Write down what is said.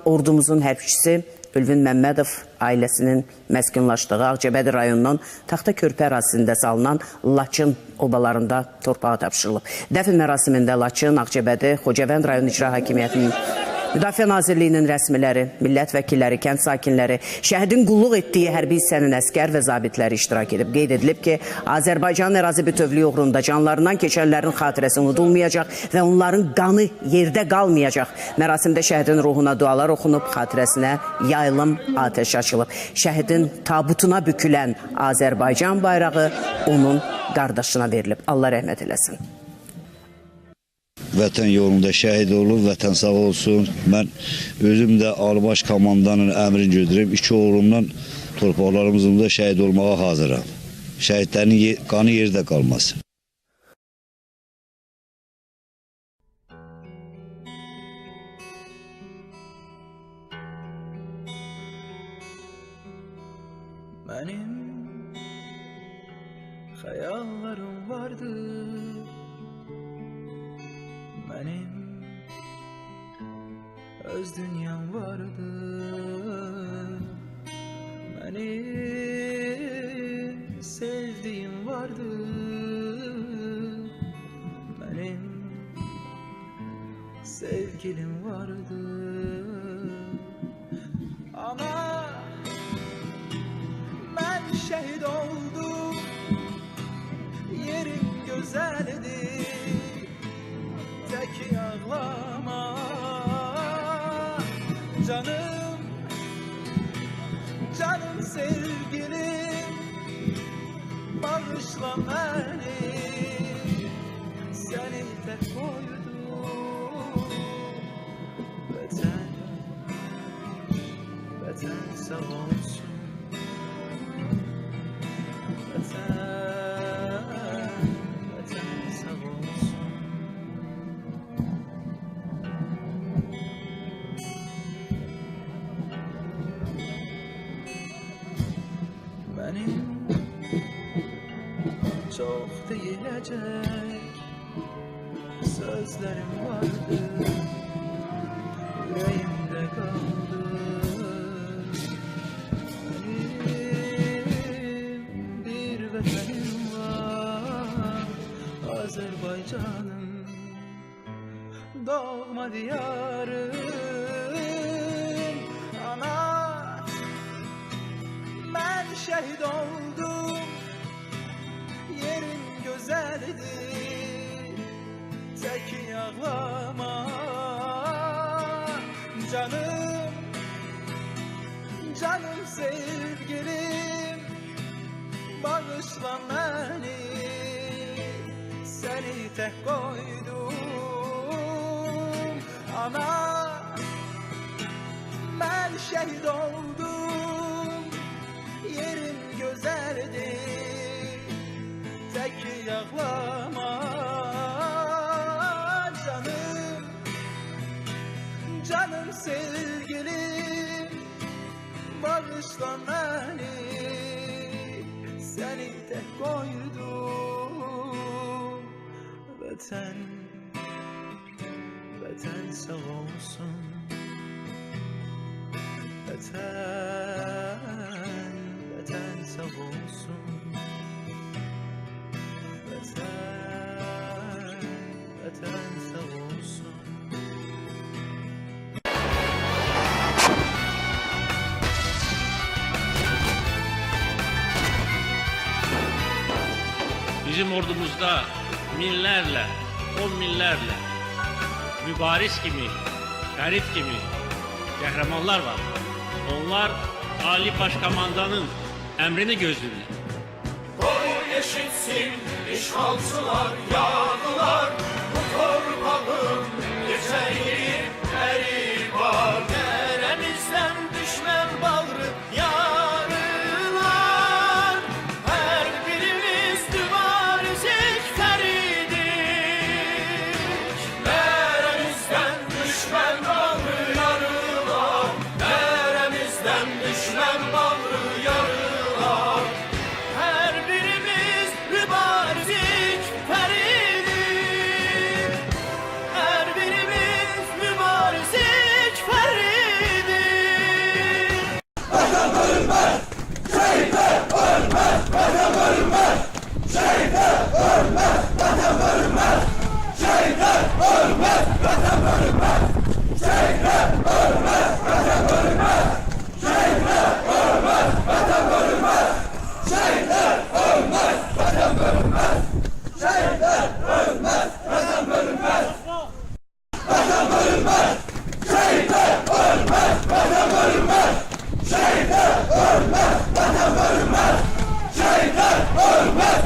Ordumuzun hərbçisi Ülvin Məmmədov ailəsinin məskunlaşdığı Ağcabədi rayonunun Taxta Körpü ərazisində salınan Laçın obalarında torpağa tapşırılıb. Dəfn mərasimində Laçın, Ağcabədi, Xocavənd rayon icra hakimiyyətinin, Müdafiə Nazirliyinin rəsmiləri, millət vəkilləri, kənd sakinləri, şəhidin qulluq etdiyi hərbi hissənin əskər və zabitləri iştirak edib. Qeyd edilib ki, Azərbaycanın ərazi bütövlüyü uğrunda canlarından keçənlərin xatirəsi unudulmayacaq və onların qanı yerdə qalmayacaq. Mərasimdə şəhidin ruhuna dualar oxunub, xatirəsinə yayılım atəş açılıb. Şəhidin tabutuna bükülən Azərbaycan bayrağı onun qardaşına verilib. Allah rəhmət eləsin. Vətən yolunda şəhid olur, vətən sağ olsun. Mən özüm də Alibaş komandanın əmrini götürüb, 2 oğlumdan torpaqlarımızda şəhid olmağa hazıram. Şəhidlərin qanı yerdə qalmasın. Benim hayallerim vardı, benim öz dünyam vardı, benim sevdiğim vardı, benim sevgilim vardı. Ama ben şehit oldum, yerim güzeldi, tek ağlama canım, canım sevgilim, bağışla beni, seni tek koydum. Vətən, vətən sağ olsun. Benim çok diyecek sözlerim vardı, yüreğimde kaldı. Benim bir vətənim var, Azərbaycanım, doğma diyarım. Ana, ben şehit oldum, yerim güzeldi, tek ağlama canım, canım sevgilim, bağışla beni, seni tek koydum. Ana, ben şehit oldum, yerim güzeldi, tek ağlama canım, canım sevgilim, bağışla beni, seni tek koydum. Vətən, vətən sağ olsun. Vətən, vətən sağ olsun. Vətən, vətən sağ olsun. Bizim ordumuzda minlərlə, 10 minlərlə mübariz kimi, Fərid kimi qəhrəmanlar var. Onlar Ali Başkomandanın əmrini gözləyirlər. Boyun eşitsin işğalçılar yağdılar, bu torpağın geçəyi əri var. Dərəmizdən düşmən bağrı yarılar, hər birimiz mübarizlik fəridik. Dərəmizdən düşmən bağrı yarılar, dərəmizdən düşmən bağrı yarılar. Her birimiz mübarizlik fəridik. Şehitler ölmez, vatan bölünmez. Şehitler ölmez,